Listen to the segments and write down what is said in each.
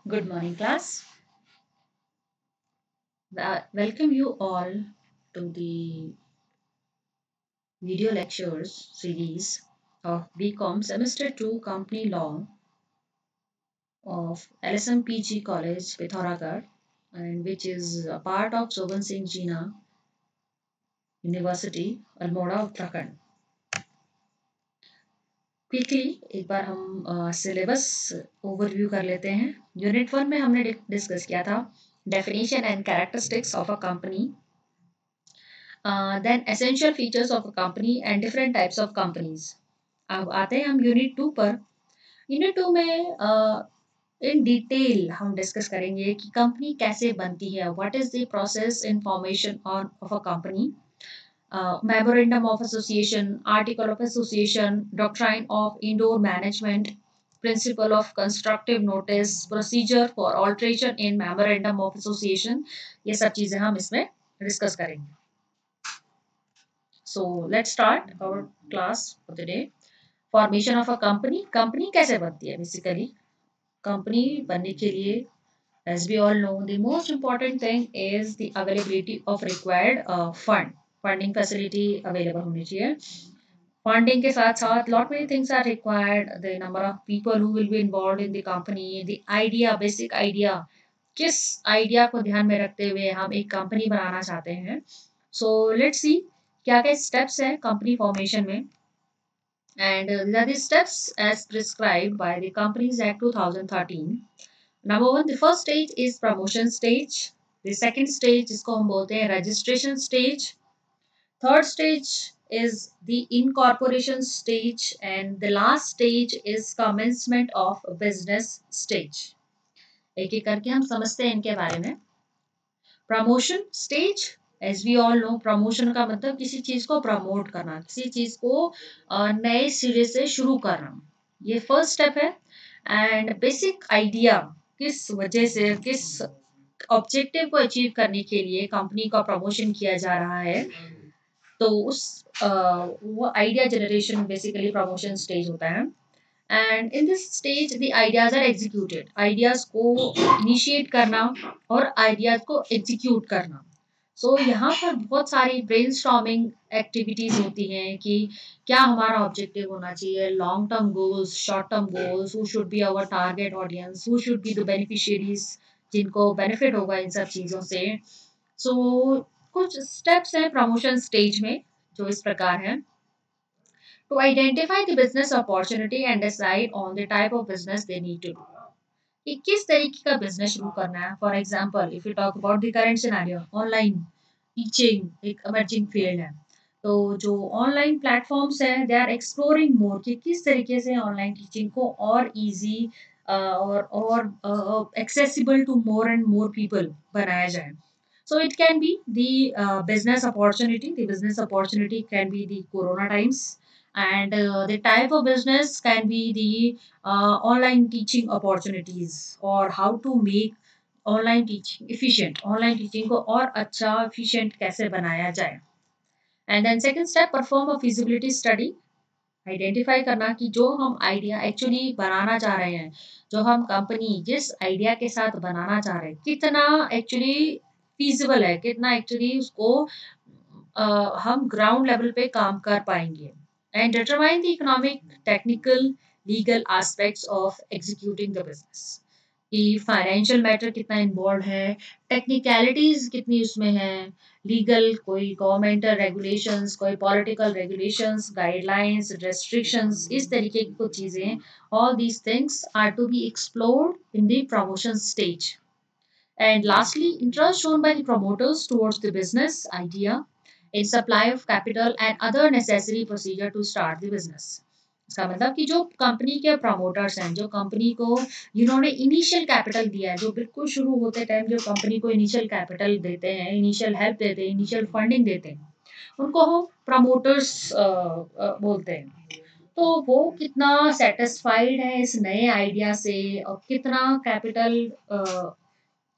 Good morning, class. Welcome you all to the video lectures series of BCom Semester 2 Company Law of LSMPG College, Pithoragarh, and which is a part of Soban Singh Jina University, Almora, Uttarakhand. Quickly एक बार हम syllabus overview कर लेते हैं। Unit 1 में हमने discuss किया था definition and characteristics of a company, then essential features of a company and different types of companies. अब आते हैं हम यूनिट 2 पर। यूनिट 2 में इन डिटेल हम डिस्कस करेंगे कि कंपनी कैसे बनती है, what is the process in formation on of a company, memorandum of association, article of association, doctrine of indoor management, principle of constructive notice, procedure for alteration in memorandum of association, ये सब चीज़ें हम इसमें discuss करेंगे। So let's start our class for today. Formation of a company. Company कैसे बनती है basically? Company बनने के लिए, as we all know, the most important thing is the availability of required fund. Funding facility available होनी चाहिए। Funding के साथ साथ lot many things are required. The number of people who will be involved in the company, the idea, basic idea, किस idea को ध्यान में रखते हुए हम एक कंपनी बनाना चाहते हैं। सो लेट्स सी क्या क्या स्टेप्स हैं कंपनी फॉर्मेशन में, and the steps as prescribed by the Companies Act 2013। Number 1, the first stage is promotion stage. The second stage जिसको हम बोलते हैं registration stage. Third stage is the incorporation stage, and the last stage is commencement of business stage. एक एक करके हम समझते हैं इनके बारे में। Promotion stage, as we all know, promotion का मतलब किसी चीज को प्रमोट करना, किसी चीज को नए सिरे से शुरू करना, ये फर्स्ट स्टेप है। एंड बेसिक आइडिया, किस वजह से, किस ऑब्जेक्टिव को अचीव करने के लिए कंपनी का प्रमोशन किया जा रहा है, तो उस वो idea generation basically promotion stage होता है। And in this stage the ideas are executed, ideas को इनिशिएट करना और आइडियाज को एग्जीक्यूट करना। सो यहाँ पर बहुत सारी ब्रेनस्टॉर्मिंग एक्टिविटीज होती हैं कि क्या हमारा ऑब्जेक्टिव होना चाहिए, long term goals, short term goals, who should be our target audience, who should be the beneficiaries जिनको बेनिफिट होगा इन सब चीज़ों से। सो कुछ स्टेप्स हैं प्रमोशन स्टेज में जो इस प्रकार हैं। To identify the business opportunity and decide on the type of business they need to do. कि किस तरीके का बिजनेस शुरू करना है। For example if you talk about the current scenario, online teaching एक इमर्जिंग फील्ड है, तो जो ऑनलाइन प्लेटफॉर्म्स हैं दे आर एक्सप्लोरिंग मोर कि किस तरीके से ऑनलाइन टीचिंग को और इजी और accessible to more and more people बनाया जाए। So it can be the business opportunity. The business opportunity can be the corona times, and the type of business can be the online teaching opportunities, or how to make online teaching efficient, online teaching को और अच्छा efficient कैसे बनाया जाए। And then second step, perform a feasibility study. Identify करना कि जो हम आइडिया एक्चुअली बनाना चाह रहे हैं, जो हम कंपनी जिस आइडिया के साथ बनाना चाह रहे हैं, कितना एक्चुअली फीजिबल है, कितना एक्चुअली उसको हम ग्राउंड लेवल पे काम कर पाएंगे। And determine the economic, technical, legal aspects of executing the business कि फाइनेंशियल मैटर कितना इन्वॉल्व है, टेक्निकलिटीज कितनी उसमें है, लीगल कोई गवर्नमेंटल रेगुलेशंस, कोई पॉलिटिकल रेगुलेशंस, गाइडलाइंस, रेस्ट्रिक्शंस, इस तरीके की कुछ चीजें, all these things are to be explored in the promotion stage. And lastly, interest shown by the promoters towards the business idea in supply of capital and other necessary procedure to start the business. इसका मतलब कि जो company के promoters हैं, जो company को जिन्होंने initial capital दिया है, जो बिल्कुल शुरू होते टाइम जो कंपनी को इनिशियल कैपिटल देते हैं, इनिशियल हेल्प देते हैं, इनिशियल फंडिंग देते हैं, उनको हम प्रमोटर्स बोलते हैं। तो वो कितना सेटिस्फाइड है इस नए आइडिया से और कितना कैपिटल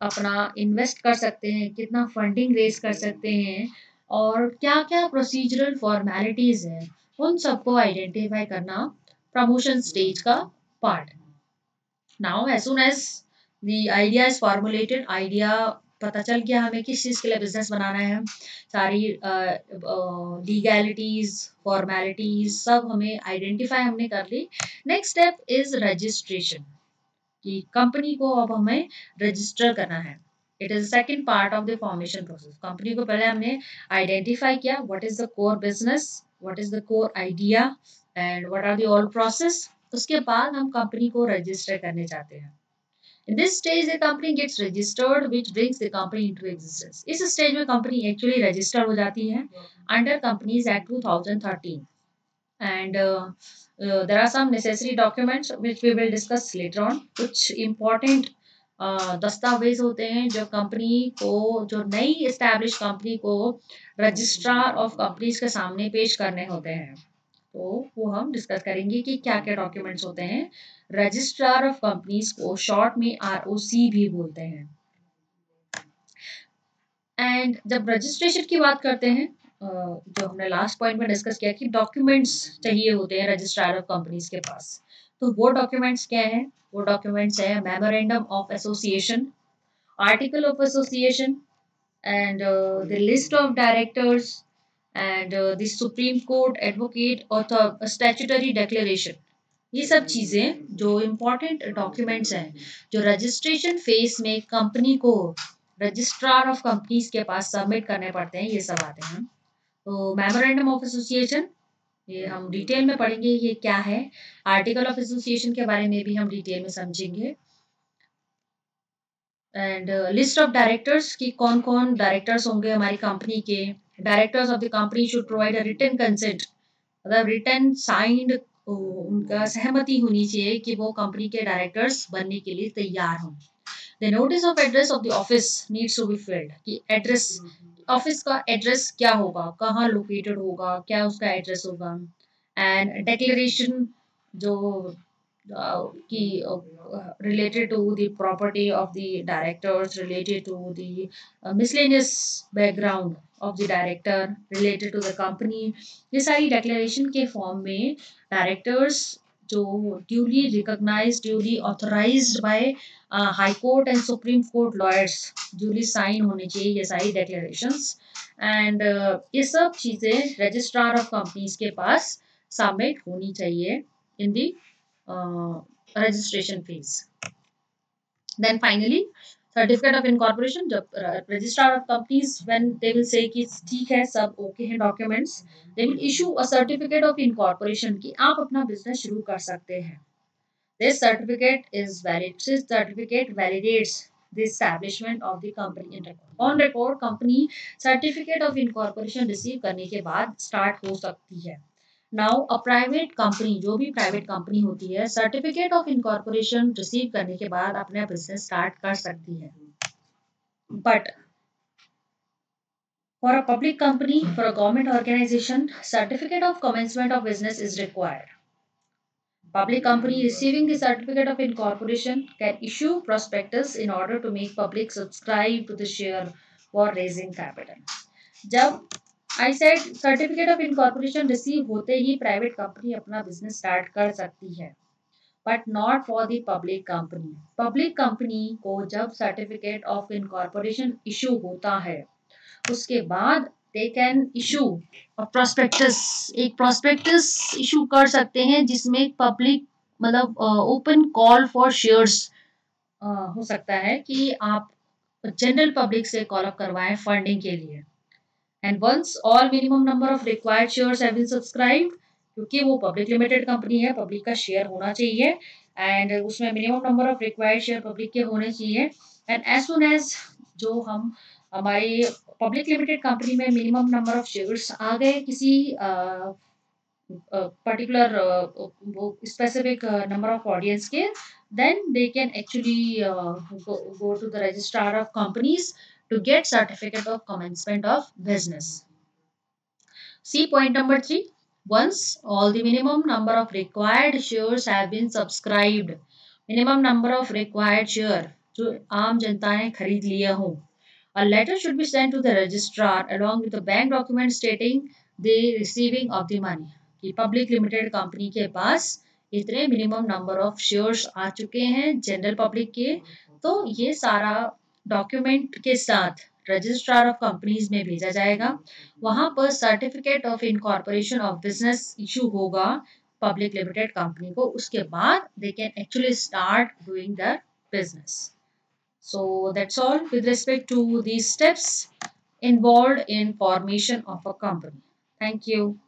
अपना इन्वेस्ट कर सकते हैं, कितना फंडिंग रेज कर सकते हैं, और क्या-क्या प्रोसीजरल फॉर्मेलिटीज हैं, उन सबको आइडेंटिफाई करना प्रमोशन स्टेज का पार्ट है। Now as soon as the idea is formulated, idea पता चल गया हमें किस चीज़ के लिए बिजनेस बनाना है, सारी लीगैलिटीज फॉर्मेलिटीज सब हमें आइडेंटिफाई हमने कर ली। नेक्स्ट स्टेप इज रजिस्ट्रेशन, कि कंपनी को अब हमें रजिस्टर करना है। It is second part of the formation process. Company को पहले हमने आइडेंटिफाई किया what is the core business, what is the core idea and what are the all process. उसके बाद हम कंपनी को रजिस्टर करने चाहते हैं। In this stage, the company gets registered, which brings the company into existence. इस stage में company actually register हो जाती है under companies Act 2013 and there are some necessary documents which we will discuss later on. कुछ important दस्तावेज होते हैं जो कंपनी को, जो नई एस्टैब्लिश कंपनी को रजिस्ट्रार ऑफ कंपनीज के सामने पेश करने होते हैं। तो वो हम डिस्कस करेंगे कि क्या क्या डॉक्यूमेंट्स होते हैं। रजिस्ट्रार ऑफ कंपनीज को शॉर्ट में ROC भी बोलते हैं। एंड जब रजिस्ट्रेशन की बात करते हैं, जो हमने लास्ट पॉइंट में डिस्कस किया कि डॉक्यूमेंट्स चाहिए होते हैं रजिस्ट्रार ऑफ कंपनीज के पास, तो वो डॉक्यूमेंट्स क्या है? वो डॉक्यूमेंट्स है memorandum of association, article of association and the list of directors and the supreme court advocate और स्टैट्यूटरी डिक्लेरेशन। ये सब चीज़ें जो इम्पोर्टेंट डॉक्यूमेंट्स हैं जो रजिस्ट्रेशन फेज में कंपनी को रजिस्ट्रार ऑफ कंपनीज के पास सबमिट करने पड़ते हैं, ये सब आते हैं। तो मेमोरेंडम ऑफ एसोसिएशन, ये हम डिटेल में पढ़ेंगे ये क्या है। आर्टिकल ऑफ एसोसिएशन के बारे में भी हम डिटेल में समझेंगे। एंड लिस्ट ऑफ डायरेक्टर्स की कौन कौन डायरेक्टर्स होंगे हमारी कंपनी के। Directors of the company should provide a written consent, मतलब रिटन साइंड, उनका सहमति होनी चाहिए कि वो कंपनी के डायरेक्टर्स बनने के लिए तैयार हों। The notice of address of the office needs to be filled, कि एड्रेस, ऑफिस का एड्रेस क्या होगा, कहाँ लोकेटेड होगा, क्या उसका एड्रेस होगा। एंड डिक्लेरेशन जो की related to the property of the directors, related to the miscellaneous background of the director, related to the company, ये सारी declaration के form में directors जो duly recognized, duly authorized by high court and supreme court lawyers duly sign होने चाहिए ये सारी declarations। and ये सब चीज़ें registrar of companies के पास submit होनी चाहिए in the registration phase. Then finally, certificate of incorporation, जब registrar of companies when they will say कि ठीक है सब okay है documents, they will issue a certificate of incorporation कि आप अपना business शुरू कर सकते हैं। This certificate is valid. This certificate validates the establishment of the company in record. On record company certificate of incorporation receive करने के बाद start हो सकती है। नाउ अ प्राइवेट कंपनी, जो भी प्राइवेट कंपनी होती है, सर्टिफिकेट ऑफ इनकॉर्पोरेशन रिसीव करने के बाद अपना बिजनेस स्टार्ट कर सकती है। But for a public company, for a government organisation, certificate of commencement of business is required. Public company receiving the certificate of incorporation can issue prospectus in order to make public subscribe to the share for raising capital. जब I said certificate of incorporation receive होते ही private company अपना business start कर सकती है, but not for the public company. Public company को जब certificate of incorporation issue होता है उसके बाद दे कैन इशू प्रोस्पेक्टस, एक प्रोस्पेक्टस इशू कर सकते हैं जिसमें पब्लिक, मतलब ओपन कॉल फॉर शेयर्स हो सकता है कि आप जनरल पब्लिक से कॉल अप करवाएं फंडिंग के लिए। And once all minimum number of required shares have been subscribed, क्योंकि वो पब्लिक लिमिटेड कंपनी है, पब्लिक का शेयर होना चाहिए एंड उसमें minimum number of required share public के होने चाहिए। एंड एज सुन एज जो हम हमारी पब्लिक लिमिटेड कंपनी में मिनिमम नंबर ऑफ शेयर्स आ गए किसी पर्टिकुलर वो स्पेसिफिक नंबर ऑफ ऑडियंस के, then they can actually go to the registrar of companies to get certificate of commencement of business. See point number 3. Once all the minimum number of required shares have been subscribed, minimum number of required share जो आम जनता ने खरीद लिया हो, a letter should be sent to the registrar along with the bank document stating the receiving of the money, कि public limited company के पास इतने minimum number of shares आ चुके हैं जनरल पब्लिक के, तो ये सारा डॉक्यूमेंट के साथ रजिस्ट्रार ऑफ कंपनीज में भेजा जाएगा। वहां पर certificate of incorporation of business issue होगा पब्लिक लिमिटेड कंपनी को, उसके बाद they can actually start doing their business. So that's all with respect to these steps involved in formation of a company. Thank you.